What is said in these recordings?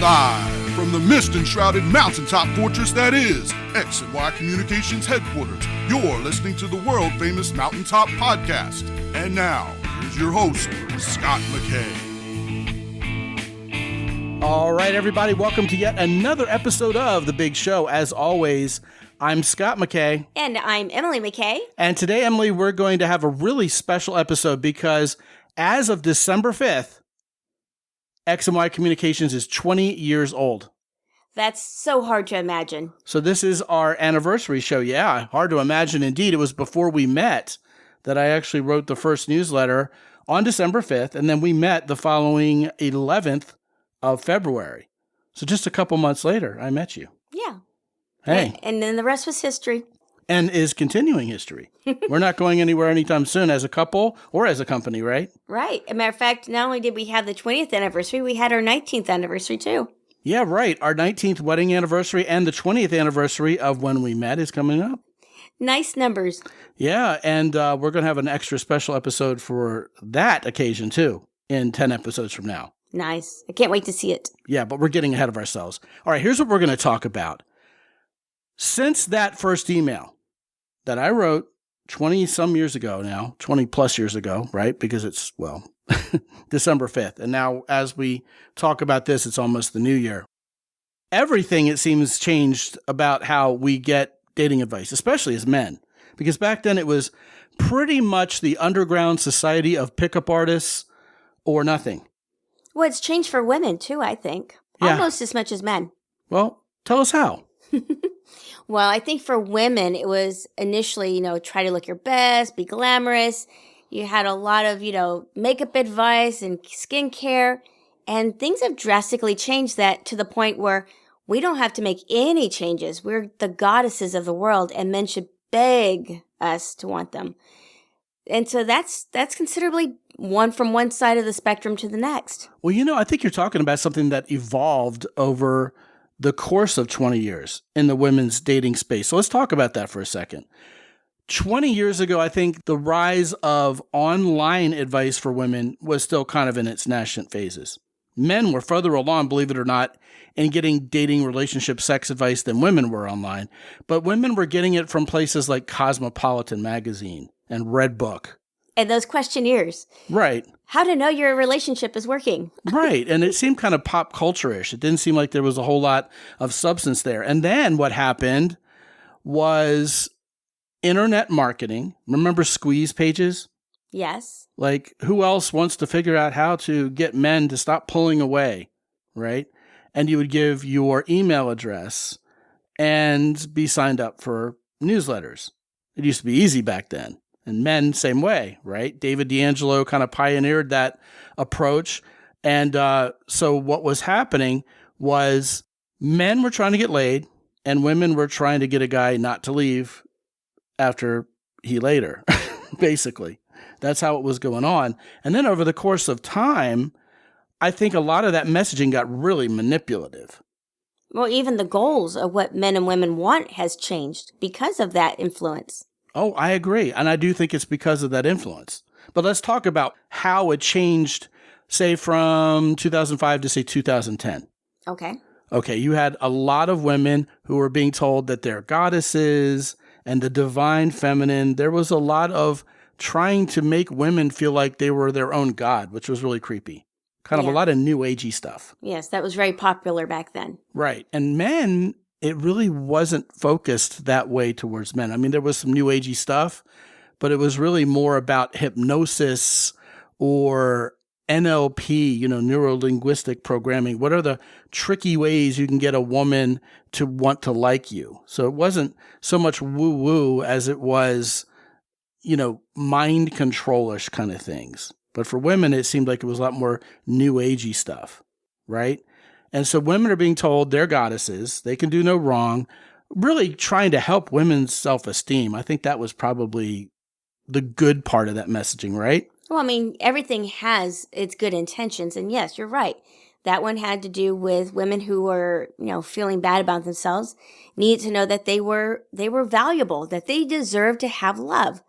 Live from the mist-enshrouded mountaintop fortress that is X and Y Communications headquarters, you're listening to the world-famous Mountaintop Podcast. And now, here's your host, Scott McKay. All right, everybody, welcome to yet another episode of The Big Show. As always, I'm Scott McKay. And I'm Emily McKay. And today, Emily, we're going to have a really special episode because as of December 5th, X and Y Communications is 20 years old. That's so hard to imagine. So this is our anniversary show. Yeah, hard to imagine indeed. It was before we met that I actually wrote the first newsletter on December 5th, and then we met the following 11th of February. So just a couple months later, I met you. Yeah. Hey. And then the rest was history. And is continuing history. We're not going anywhere anytime soon as a couple or as a company, right? Right. As a matter of fact, not only did we have the 20th anniversary, we had our 19th anniversary too. Yeah, right. Our 19th wedding anniversary and the 20th anniversary of when we met is coming up. Nice numbers. Yeah, and we're going to have an extra special episode for that occasion too in 10 episodes from now. Nice. I can't wait to see it. Yeah, but we're getting ahead of ourselves. All right, here's what we're going to talk about. Since that first email that I wrote 20-some years ago now, 20-plus years ago, right? Because it's, well, December 5th. And now as we talk about this, it's almost the new year. Everything, it seems, changed about how we get dating advice, especially as men. Because back then it was pretty much the underground society of pickup artists or nothing. Well, it's changed for women too, I think. Yeah. Almost as much as men. Well, tell us how. Well, I think for women, it was initially, try to look your best, be glamorous. You had a lot of, makeup advice and skincare. And things have drastically changed that to the point where we don't have to make any changes. We're the goddesses of the world, and men should beg us to want them. And so that's considerably from one side of the spectrum to the next. Well, I think you're talking about something that evolved over the course of 20 years in the women's dating space. So let's talk about that for a second. 20 years ago, I think the rise of online advice for women was still kind of in its nascent phases. Men were further along, believe it or not, in getting dating, relationship, sex advice than women were online. But women were getting it from places like Cosmopolitan magazine and Redbook. And those questionnaires. Right. How to know your relationship is working. Right. And it seemed kind of pop culture-ish. It didn't seem like there was a whole lot of substance there. And then what happened was internet marketing. Remember squeeze pages? Yes. Like, who else wants to figure out how to get men to stop pulling away, right? And you would give your email address and be signed up for newsletters. It used to be easy back then. And men, same way, right? David D'Angelo kind of pioneered that approach. And so what was happening was men were trying to get laid and women were trying to get a guy not to leave after he laid her, basically. That's how it was going on. And then over the course of time, I think a lot of that messaging got really manipulative. Well, even the goals of what men and women want has changed because of that influence. Oh, I agree. And I do think it's because of that influence. But let's talk about how it changed, say, from 2005 to, say, 2010. Okay, you had a lot of women who were being told that they're goddesses and the divine feminine. There was a lot of trying to make women feel like they were their own god, which was really creepy. Kind of a lot of new agey stuff. Yes, that was very popular back then. Right. And men, it really wasn't focused that way towards men. I mean, there was some new agey stuff, but it was really more about hypnosis or NLP, neuro-linguistic programming. What are the tricky ways you can get a woman to want to like you? So it wasn't so much woo-woo as it was, mind control-ish kind of things. But for women, it seemed like it was a lot more new agey stuff, right? And so women are being told they're goddesses, they can do no wrong, really trying to help women's self-esteem. I think that was probably the good part of that messaging, right? Well, I mean, everything has its good intentions. And yes, you're right. That one had to do with women who were, feeling bad about themselves, needed to know that they were valuable, that they deserved to have love.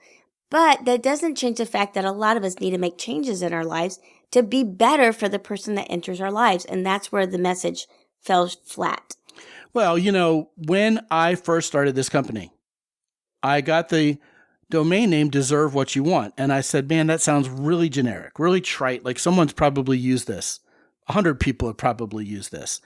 But that doesn't change the fact that a lot of us need to make changes in our lives to be better for the person that enters our lives. And that's where the message fell flat? Well, when I first started this company, I got the domain name Deserve What You Want. And I said, man, that sounds really generic, really trite. Like someone's probably used this. 100 people have probably used this.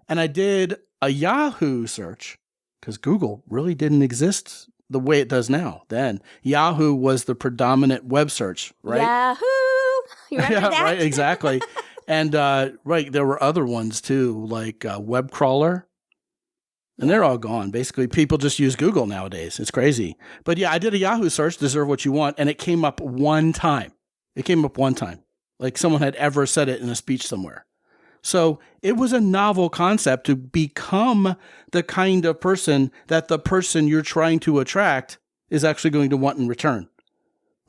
And I did a Yahoo search because Google really didn't exist the way it does now. Then Yahoo was the predominant web search, right? Yahoo! You remember that? Right, exactly. And there were other ones too, like Web Crawler. And they're all gone. Basically, people just use Google nowadays. It's crazy. But yeah, I did a Yahoo search, Deserve What You Want, and it came up one time. Like someone had ever said it in a speech somewhere. So it was a novel concept to become the kind of person that the person you're trying to attract is actually going to want in return,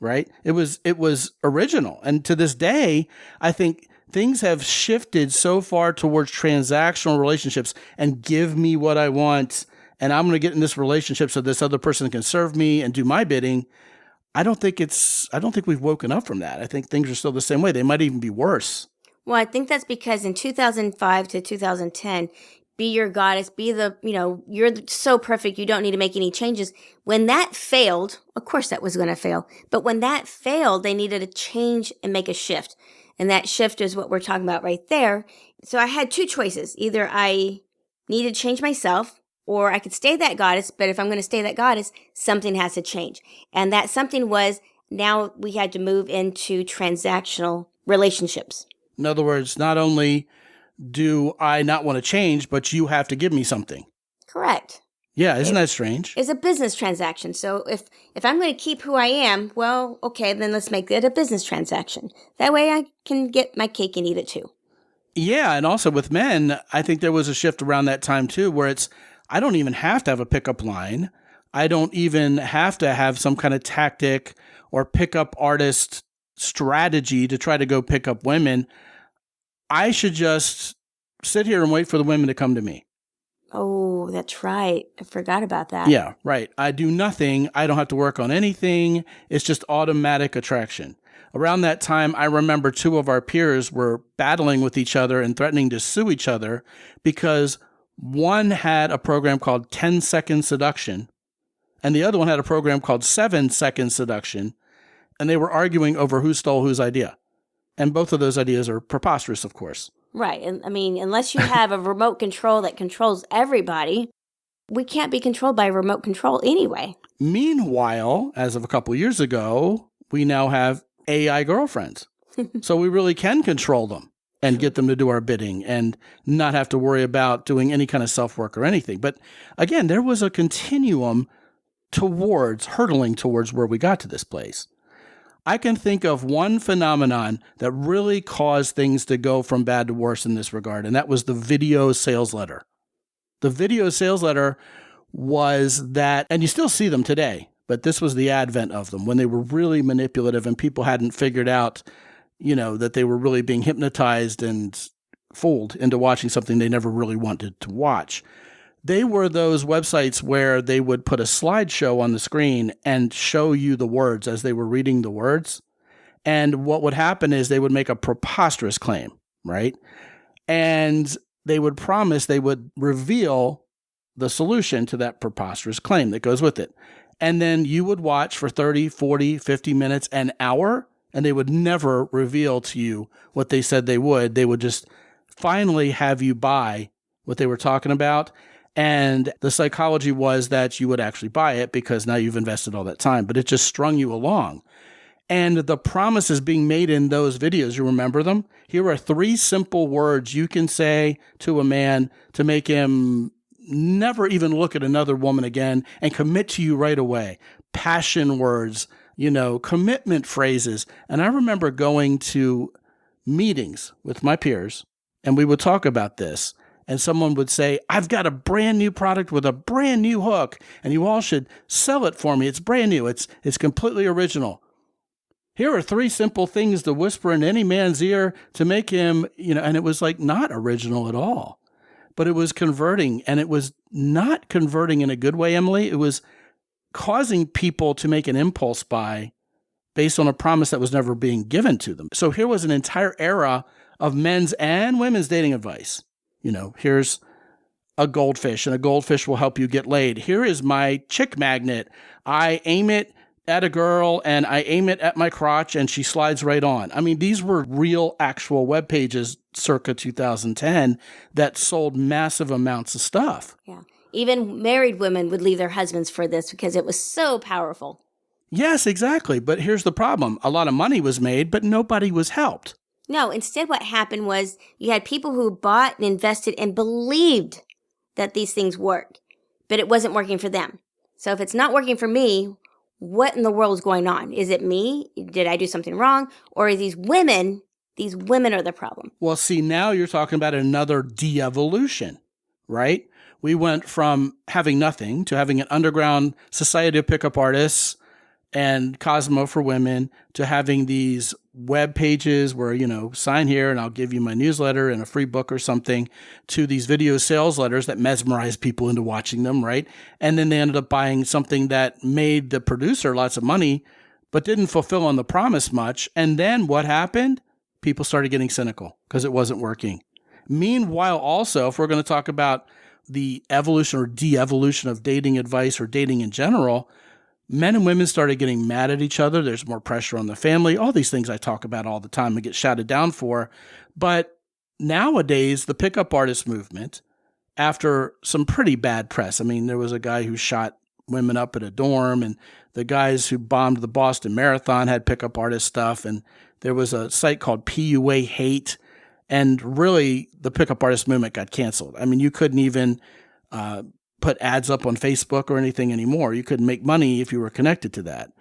right? It was original. And to this day, I think things have shifted so far towards transactional relationships and give me what I want, and I'm going to get in this relationship so this other person can serve me and do my bidding. I don't think we've woken up from that. I think things are still the same way. They might even be worse. Well, I think that's because in 2005 to 2010, be your goddess, you're so perfect, you don't need to make any changes. When that failed, of course that was going to fail, but when that failed, they needed to change and make a shift. And that shift is what we're talking about right there. So I had two choices. Either I need to change myself or I could stay that goddess. But if I'm going to stay that goddess, something has to change. And that something was now we had to move into transactional relationships. In other words, not only do I not want to change, but you have to give me something. Correct. Yeah, isn't that strange? It's a business transaction. So if I'm going to keep who I am, well, okay, then let's make it a business transaction. That way I can get my cake and eat it too. Yeah, and also with men, I think there was a shift around that time too, where I don't even have to have a pickup line. I don't even have to have some kind of tactic or pickup artist strategy to try to go pick up women. I should just sit here and wait for the women to come to me. Oh, that's right. I forgot about that. Yeah, right. I do nothing. I don't have to work on anything. It's just automatic attraction. Around that time, I remember two of our peers were battling with each other and threatening to sue each other because one had a program called 10-second seduction and the other one had a program called 7-second seduction, and they were arguing over who stole whose idea. And both of those ideas are preposterous, of course. Right. And I mean, unless you have a remote control that controls everybody, we can't be controlled by remote control anyway. Meanwhile, as of a couple years ago, we now have AI girlfriends. So we really can control them and get them to do our bidding and not have to worry about doing any kind of self-work or anything. But again, there was a continuum hurtling towards where we got to this place. I can think of one phenomenon that really caused things to go from bad to worse in this regard, and that was the video sales letter. The video sales letter was that, and you still see them today, but this was the advent of them when they were really manipulative and people hadn't figured out, that they were really being hypnotized and fooled into watching something they never really wanted to watch. They were those websites where they would put a slideshow on the screen and show you the words as they were reading the words. And what would happen is they would make a preposterous claim, right? And they would promise they would reveal the solution to that preposterous claim that goes with it. And then you would watch for 30, 40, 50 minutes, an hour, and they would never reveal to you what they said they would. They would just finally have you buy what they were talking about. And the psychology was that you would actually buy it because now you've invested all that time, but it just strung you along. And the promises being made in those videos, you remember them? Here are 3 simple words you can say to a man to make him never even look at another woman again and commit to you right away. Passion words, commitment phrases. And I remember going to meetings with my peers and we would talk about this. And someone would say, I've got a brand new product with a brand new hook, and you all should sell it for me. It's brand new. It's completely original. Here are 3 simple things to whisper in any man's ear to make him, and it was like not original at all. But it was converting, and it was not converting in a good way, Emily. It was causing people to make an impulse buy based on a promise that was never being given to them. So here was an entire era of men's and women's dating advice Here's a goldfish, and a goldfish will help you get laid. Here is my chick magnet. I aim it at a girl and I aim it at my crotch and she slides right on. I mean, these were real actual web pages circa 2010 that sold massive amounts of stuff. Yeah. Even married women would leave their husbands for this because it was so powerful. Yes, exactly. But here's the problem. A lot of money was made, but nobody was helped. No, instead what happened was you had people who bought and invested and believed that these things work, but it wasn't working for them. So if it's not working for me, what in the world is going on? Is it me? Did I do something wrong? Or are these women are the problem? Well, see, now you're talking about another de-evolution, right? We went from having nothing to having an underground society of pickup artists and Cosmo for women to having these web pages where, sign here and I'll give you my newsletter and a free book or something, to these video sales letters that mesmerize people into watching them, right? And then they ended up buying something that made the producer lots of money, but didn't fulfill on the promise much. And then what happened? People started getting cynical because it wasn't working. Meanwhile, also, if we're going to talk about the evolution or de-evolution of dating advice or dating in general, men and women started getting mad at each other. There's more pressure on the family. All these things I talk about all the time and get shouted down for. But nowadays, the pickup artist movement, after some pretty bad press, I mean, there was a guy who shot women up at a dorm, and the guys who bombed the Boston Marathon had pickup artist stuff, and there was a site called PUA Hate, and really the pickup artist movement got canceled. I mean, you couldn't even put ads up on Facebook or anything anymore. You couldn't make money if you were connected to that.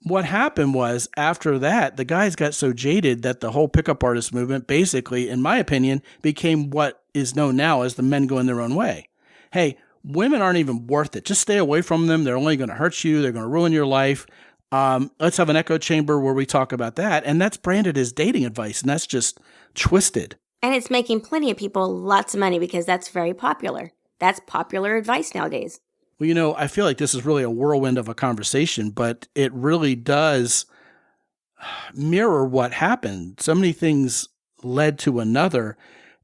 What happened was, after that, the guys got so jaded that the whole pickup artist movement basically, in my opinion, became what is known now as the men going their own way. Hey, women aren't even worth it. Just stay away from them. They're only going to hurt you. They're going to ruin your life. Let's have an echo chamber where we talk about that. And that's branded as dating advice, and that's just twisted. And it's making plenty of people lots of money because that's very popular. That's popular advice nowadays. Well, I feel like this is really a whirlwind of a conversation, but it really does mirror what happened. So many things led to another.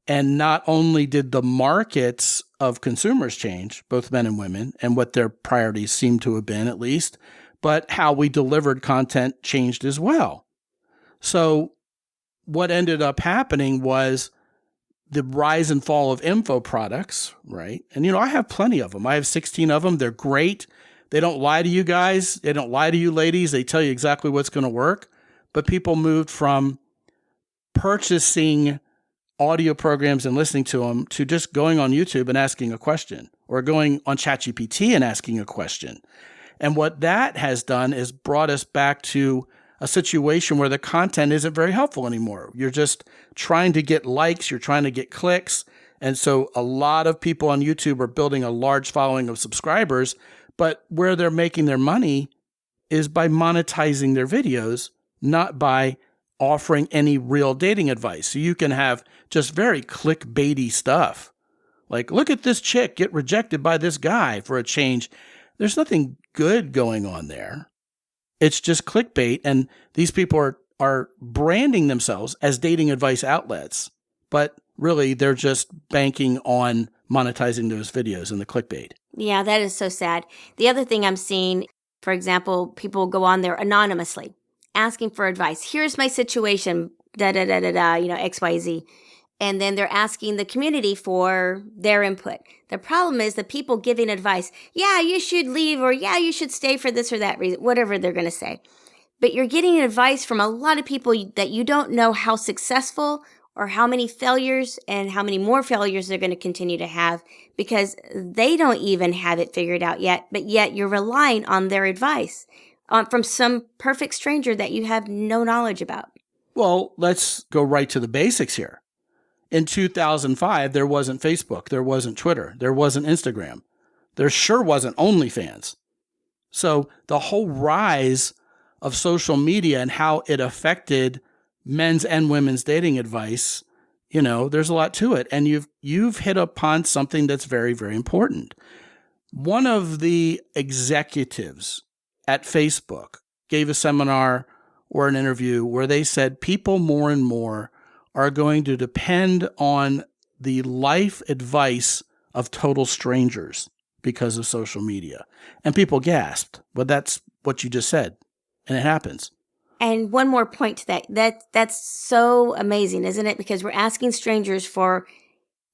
And not only did the markets of consumers change, both men and women, and what their priorities seem to have been at least, but how we delivered content changed as well. So what ended up happening was the rise and fall of info products, right? And, I have plenty of them. I have 16 of them. They're great. They don't lie to you guys. They don't lie to you ladies. They tell you exactly what's going to work. But people moved from purchasing audio programs and listening to them to just going on YouTube and asking a question, or going on ChatGPT and asking a question. And what that has done is brought us back to a situation where the content isn't very helpful anymore. You're just trying to get likes, you're trying to get clicks. And so a lot of people on YouTube are building a large following of subscribers, but where they're making their money is by monetizing their videos, not by offering any real dating advice. So you can have just very clickbaity stuff. Like, look at this chick get rejected by this guy for a change. There's nothing good going on there. It's just clickbait, and these people are branding themselves as dating advice outlets, but really they're just banking on monetizing those videos and the clickbait. Yeah, that is so sad. The other thing I'm seeing, for example, people go on there anonymously asking for advice. Here's my situation, XYZ. And then they're asking the community for their input. The problem is the people giving advice, yeah, you should leave, or yeah, you should stay for this or that reason, whatever they're going to say. But you're getting advice from a lot of people that you don't know how successful or how many failures and how many more failures they're going to continue to have, because they don't even have it figured out yet, but yet you're relying on their advice from some perfect stranger that you have no knowledge about. Well, let's go right to the basics here. In 2005, there wasn't Facebook, there wasn't Twitter, there wasn't Instagram. There sure wasn't OnlyFans. So the whole rise of social media and how it affected men's and women's dating advice, there's a lot to it. And you've hit upon something that's very, very important. One of the executives at Facebook gave a seminar or an interview where they said people more and more are going to depend on the life advice of total strangers because of social media. And people gasped. Well, that's what you just said. And it happens. And one more point to that. That's so amazing, isn't it? Because we're asking strangers for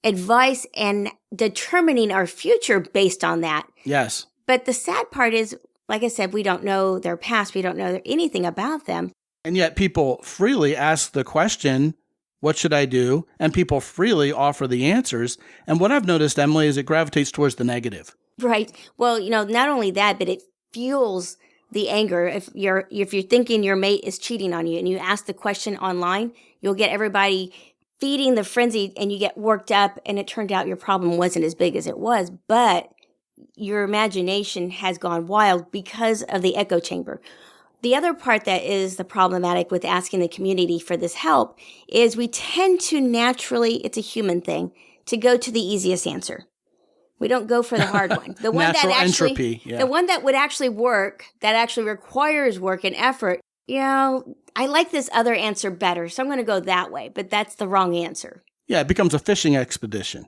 advice and determining our future based on that. Yes. But the sad part is, like I said, we don't know their past. We don't know anything about them. And yet people freely ask the question, what should I do? And people freely offer the answers. And what I've noticed, Emily, is it gravitates towards the negative. Right. Well, not only that, but it fuels the anger. If you're thinking your mate is cheating on you and you ask the question online, you'll get everybody feeding the frenzy and you get worked up, and it turned out your problem wasn't as big as it was, but your imagination has gone wild because of the echo chamber. The other part that is the problematic with asking the community for this help is we tend to naturally, it's a human thing, to go to the easiest answer. We don't go for the hard one. The one Natural that actually, entropy, yeah. The one that would actually work, that actually requires work and effort. I like this other answer better, so I'm going to go that way, but that's the wrong answer. Yeah, it becomes a fishing expedition.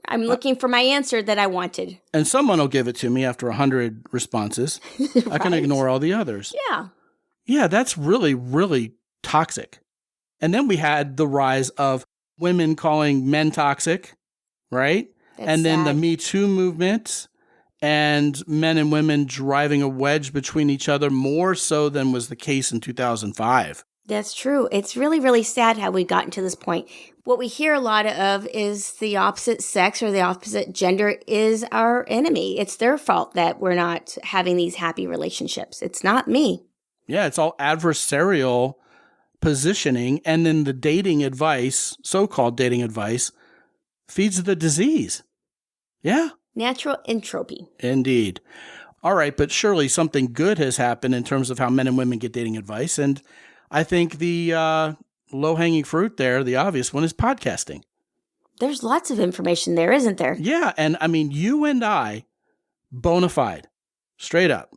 I'm looking for my answer that I wanted. And someone will give it to me after 100 responses. Right. I can ignore all the others. Yeah. Yeah, that's really, really toxic. And then we had the rise of women calling men toxic, right? That's and then the sad. Me Too movement and men and women driving a wedge between each other more so than was the case in 2005. That's true. It's really, really sad how we've gotten to this point. What we hear a lot of is the opposite sex or the opposite gender is our enemy. It's their fault that we're not having these happy relationships. It's not me. Yeah, it's all adversarial positioning. And then the dating advice, so-called dating advice, feeds the disease. Yeah. Natural entropy. Indeed. All right, but surely something good has happened in terms of how men and women get dating advice. And I think the low-hanging fruit there, the obvious one, is podcasting. There's lots of information there, isn't there? Yeah, and I mean, you and I, bona fide, straight up,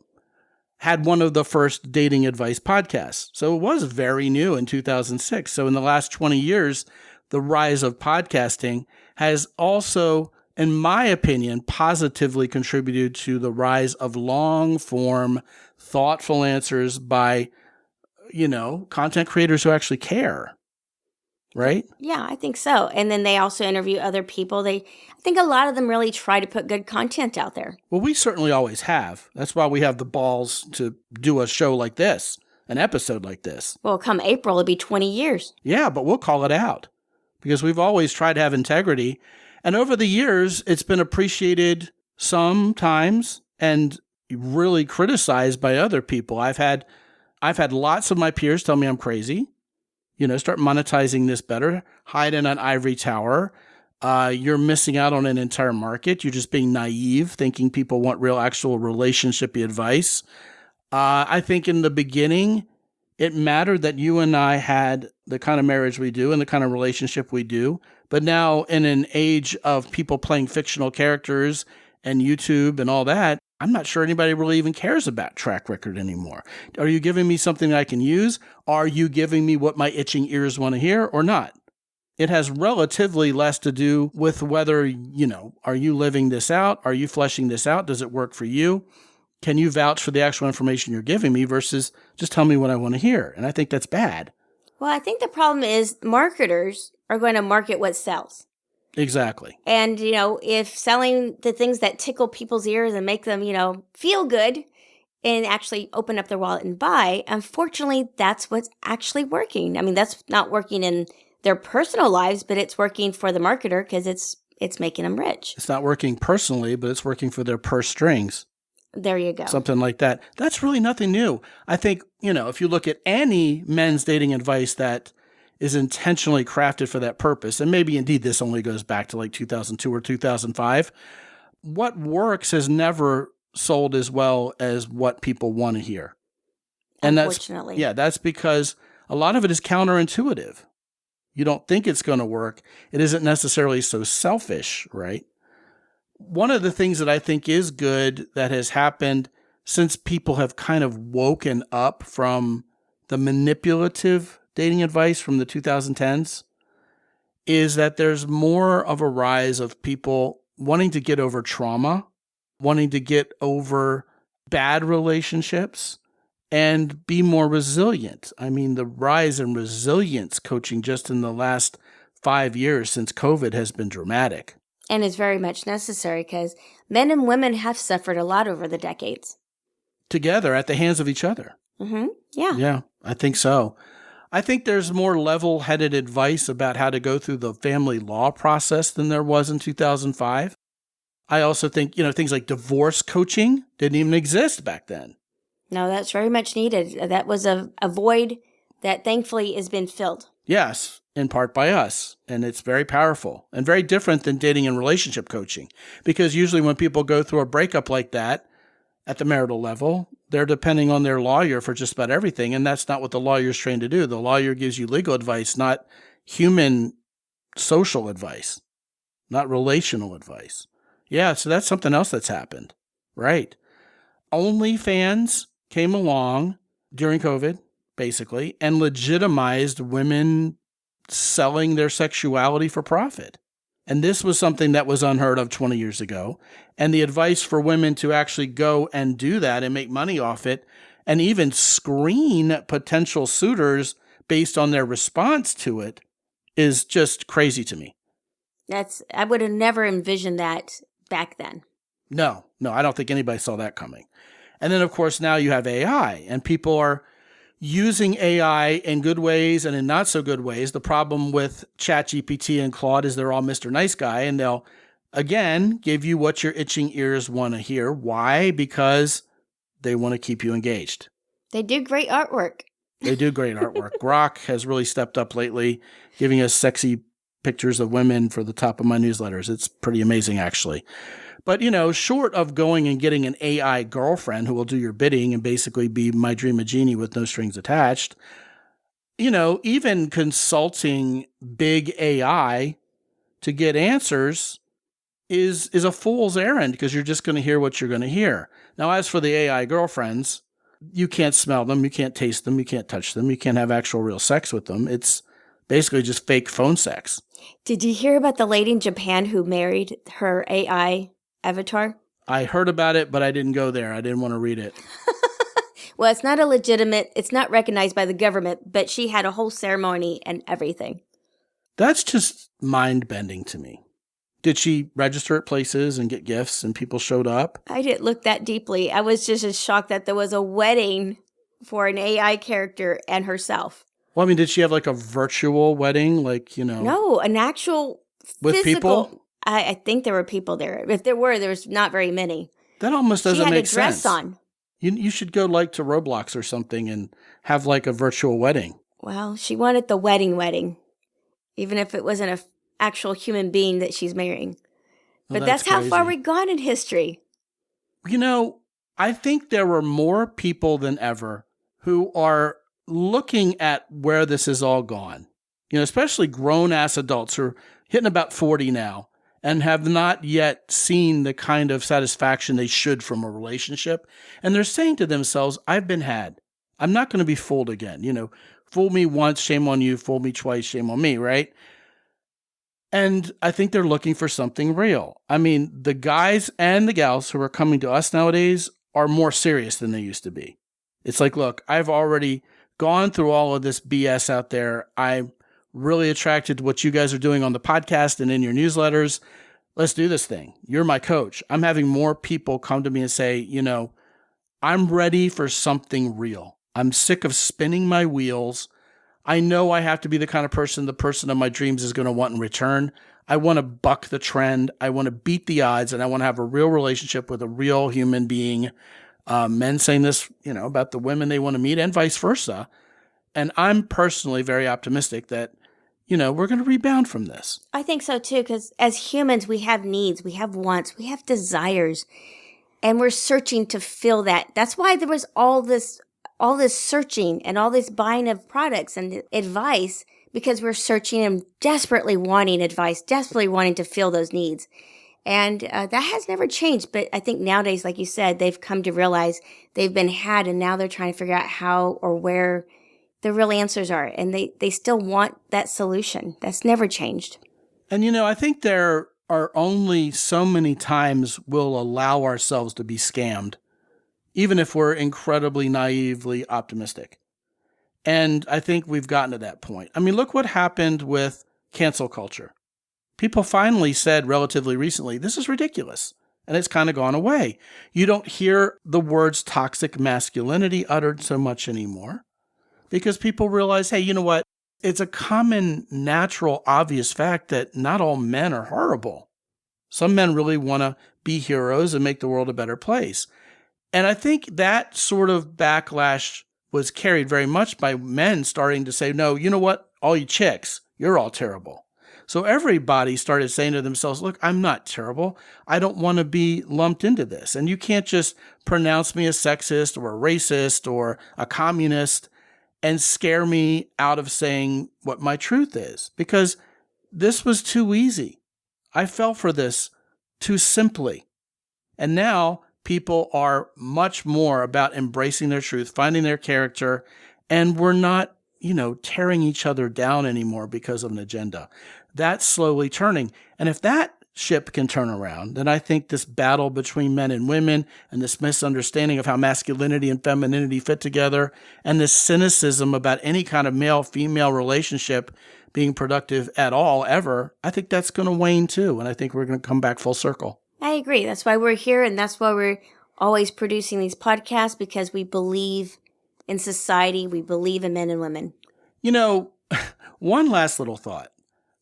had one of the first dating advice podcasts. So it was very new in 2006. So in the last 20 years, the rise of podcasting has also, in my opinion, positively contributed to the rise of long-form, thoughtful answers by, content creators who actually care, right? Yeah, I think so. And then they also interview other people. I think a lot of them really try to put good content out there. Well, we certainly always have. That's why we have the balls to do a show like this, an episode like this. Well, come April, it'll be 20 years. Yeah, but we'll call it out because we've always tried to have integrity. And over the years, it's been appreciated sometimes and really criticized by other people. I've had lots of my peers tell me I'm crazy. Start monetizing this better. Hide in an ivory tower. You're missing out on an entire market. You're just being naive, thinking people want real, actual relationship advice. I think in the beginning, it mattered that you and I had the kind of marriage we do and the kind of relationship we do. But now in an age of people playing fictional characters and YouTube and all that, I'm not sure anybody really even cares about track record anymore. Are you giving me something that I can use? Are you giving me what my itching ears want to hear or not? It has relatively less to do with whether, are you living this out? Are you fleshing this out? Does it work for you? Can you vouch for the actual information you're giving me versus just tell me what I want to hear? And I think that's bad. Well, I think the problem is marketers are going to market what sells. Exactly. And, if selling the things that tickle people's ears and make them, feel good and actually open up their wallet and buy, unfortunately, that's what's actually working. I mean, that's not working in their personal lives, but it's working for the marketer because it's making them rich. It's not working personally, but it's working for their purse strings. There you go. Something like that. That's really nothing new. I think, if you look at any men's dating advice that is intentionally crafted for that purpose, and maybe indeed this only goes back to like 2002 or 2005, what works has never sold as well as what people want to hear. And unfortunately. that's because a lot of it is counterintuitive. You don't think it's going to work. It isn't necessarily so selfish, right? One of the things that I think is good that has happened since people have kind of woken up from the manipulative dating advice from the 2010s is that there's more of a rise of people wanting to get over trauma, wanting to get over bad relationships, and be more resilient. I mean, the rise in resilience coaching just in the last 5 years since COVID has been dramatic. And it's very much necessary because men and women have suffered a lot over the decades. Together at the hands of each other. Mm-hmm. Yeah. Yeah, I think so. I think there's more level-headed advice about how to go through the family law process than there was in 2005. I also think, things like divorce coaching didn't even exist back then. No, that's very much needed. That was a void that thankfully has been filled. Yes, in part by us. And it's very powerful and very different than dating and relationship coaching. Because usually when people go through a breakup like that at the marital level, they're depending on their lawyer for just about everything. And that's not what the lawyer's trained to do. The lawyer gives you legal advice, not human social advice, not relational advice. Yeah, so that's something else that's happened. Right. OnlyFans came along during COVID, basically, and legitimized women selling their sexuality for profit. And this was something that was unheard of 20 years ago. And the advice for women to actually go and do that and make money off it and even screen potential suitors based on their response to it is just crazy to me. I would have never envisioned that back then. No, I don't think anybody saw that coming. And then, of course, now you have AI, and people are using AI in good ways and in not so good ways. The problem with ChatGPT and Claude is they're all Mr. Nice Guy, and they'll, again, give you what your itching ears want to hear. Why? Because they want to keep you engaged. They do great artwork. They do great artwork. Grok has really stepped up lately, giving us sexy pictures of women for the top of my newsletters. It's pretty amazing, actually. But, short of going and getting an AI girlfriend who will do your bidding and basically be my dream of genie with no strings attached, even consulting big AI to get answers is a fool's errand because you're just going to hear what you're going to hear. Now, as for the AI girlfriends, you can't smell them, you can't taste them, you can't touch them, you can't have actual real sex with them. It's basically just fake phone sex. Did you hear about the lady in Japan who married her AI avatar? I heard about it, but I didn't go there. I didn't want to read it. Well, it's not recognized by the government, but she had a whole ceremony and everything. That's just mind-bending to me. Did she register at places and get gifts and people showed up? I didn't look that deeply. I was just as shocked that there was a wedding for an AI character and herself. Well, I mean, did she have like a virtual wedding? No, an actual with physical. People? I think there were people there. If there was not very many. That almost doesn't make sense. She had a dress on. You should go to Roblox or something and have like a virtual wedding. Well, she wanted the wedding, even if it wasn't an actual human being that she's marrying. Well, but that's how crazy. far we've gone in history. I think there were more people than ever who are looking at where this has all gone. Especially grown-ass adults who are hitting about 40 now and have not yet seen the kind of satisfaction they should from a relationship. And they're saying to themselves, I've been had. I'm not going to be fooled again. Fool me once, shame on you. Fool me twice, shame on me, right? And I think they're looking for something real. I mean, the guys and the gals who are coming to us nowadays are more serious than they used to be. It's like, look, I've already gone through all of this BS out there. I'm really attracted to what you guys are doing on the podcast and in your newsletters. Let's do this thing. You're my coach. I'm having more people come to me and say, I'm ready for something real. I'm sick of spinning my wheels. I know I have to be the kind of person the person of my dreams is going to want in return. I want to buck the trend. I want to beat the odds, and I want to have a real relationship with a real human being. Men saying this, about the women they want to meet and vice versa. And I'm personally very optimistic that, we're going to rebound from this. I think so too, because as humans, we have needs, we have wants, we have desires, and we're searching to fill that. That's why there was all this searching and all this buying of products and advice, because we're searching and desperately wanting advice, desperately wanting to fill those needs. And that has never changed. But I think nowadays, like you said, they've come to realize they've been had, and now they're trying to figure out how or where the real answers are. And they still want that solution. That's never changed. And, I think there are only so many times we'll allow ourselves to be scammed, even if we're incredibly naively optimistic. And I think we've gotten to that point. I mean, look what happened with cancel culture. People finally said relatively recently, this is ridiculous. And it's kind of gone away. You don't hear the words toxic masculinity uttered so much anymore because people realize, hey, you know what? It's a common, natural, obvious fact that not all men are horrible. Some men really want to be heroes and make the world a better place. And I think that sort of backlash was carried very much by men starting to say, no, you know what? All you chicks, you're all terrible. So everybody started saying to themselves, look, I'm not terrible. I don't want to be lumped into this. And you can't just pronounce me a sexist or a racist or a communist and scare me out of saying what my truth is, because this was too easy. I fell for this too simply. And now people are much more about embracing their truth, finding their character, and we're not, tearing each other down anymore because of an agenda. That's slowly turning. And if that ship can turn around, then I think this battle between men and women and this misunderstanding of how masculinity and femininity fit together and this cynicism about any kind of male-female relationship being productive at all, ever, I think that's going to wane too. And I think we're going to come back full circle. I agree. That's why we're here. And that's why we're always producing these podcasts, because we believe in society. We believe in men and women. One last little thought.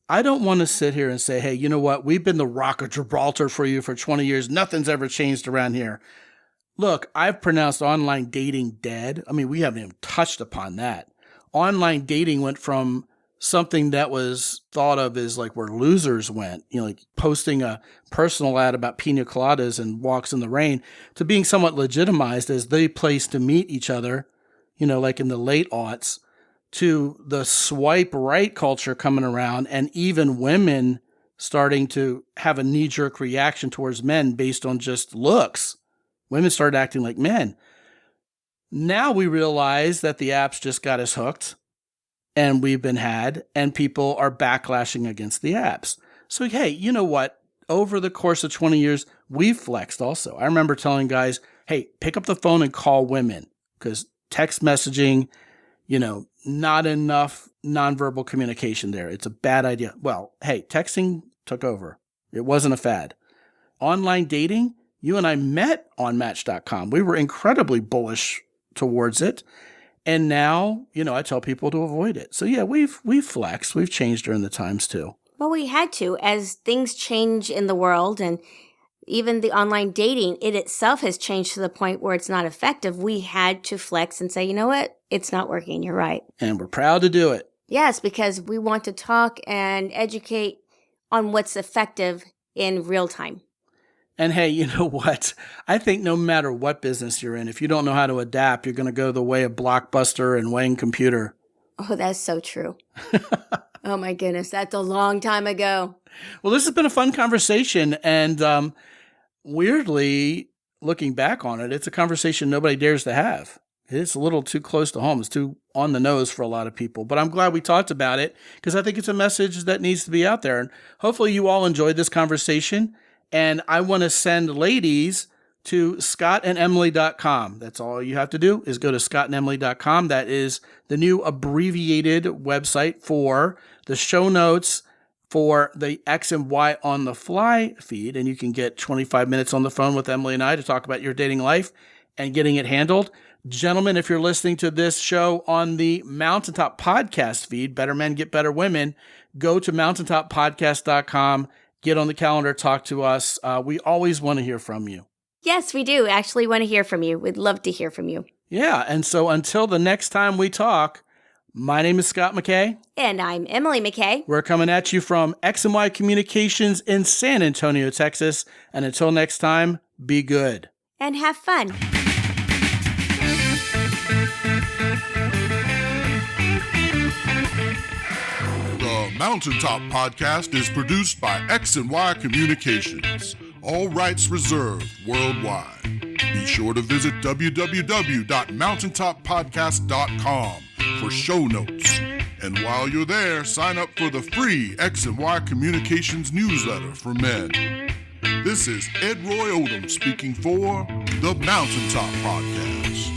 I don't want to sit here and say, hey, you know what? We've been the Rock of Gibraltar for you for 20 years. Nothing's ever changed around here. Look, I've pronounced online dating dead. I mean, we haven't even touched upon that. Online dating went from something that was thought of as like where losers went, like posting a personal ad about pina coladas and walks in the rain, to being somewhat legitimized as the place to meet each other, like in the late aughts, to the swipe right culture coming around, and even women starting to have a knee-jerk reaction towards men based on just looks. Women started acting like men. Now we realize that the apps just got us hooked, and we've been had, and people are backlashing against the apps. So, hey, you know what? Over the course of 20 years, we've flexed also. I remember telling guys, hey, pick up the phone and call women, because text messaging, not enough nonverbal communication there. It's a bad idea. Well, hey, texting took over. It wasn't a fad. Online dating, you and I met on Match.com. We were incredibly bullish towards it. And now, I tell people to avoid it. So yeah, we've flexed. We've changed during the times too. Well, we had to, as things change in the world, and even the online dating, it itself has changed to the point where it's not effective. We had to flex and say, you know what? It's not working. You're right. And we're proud to do it. Yes, because we want to talk and educate on what's effective in real time. And hey, you know what? I think no matter what business you're in, if you don't know how to adapt, you're going to go the way of Blockbuster and Wayne Computer. Oh, that's so true. Oh my goodness. That's a long time ago. Well, this has been a fun conversation. And weirdly, looking back on it, it's a conversation nobody dares to have. It's a little too close to home. It's too on the nose for a lot of people. But I'm glad we talked about it, because I think it's a message that needs to be out there. And hopefully you all enjoyed this conversation. And I want to send ladies to scotandemily.com. That's all you have to do is go to scotandemily.com. That is the new abbreviated website for the show notes for the X and Y on the Fly feed. And you can get 25 minutes on the phone with Emily and I to talk about your dating life and getting it handled. Gentlemen, if you're listening to this show on the Mountaintop Podcast feed, Better Men Get Better Women, go to mountaintoppodcast.com, get on the calendar, talk to us. We always want to hear from you. Yes, we do actually want to hear from you. We'd love to hear from you. Yeah, and so until the next time we talk, my name is Scott McKay. And I'm Emily McKay. We're coming at you from X and Y Communications in San Antonio, Texas. And until next time, be good. And have fun. The Mountaintop Podcast is produced by X and Y Communications. All rights reserved worldwide. Be sure to visit www.mountaintoppodcast.com for show notes. And while you're there, sign up for the free X and Y Communications newsletter for men. This is Ed Roy Odom speaking for the Mountaintop Podcast.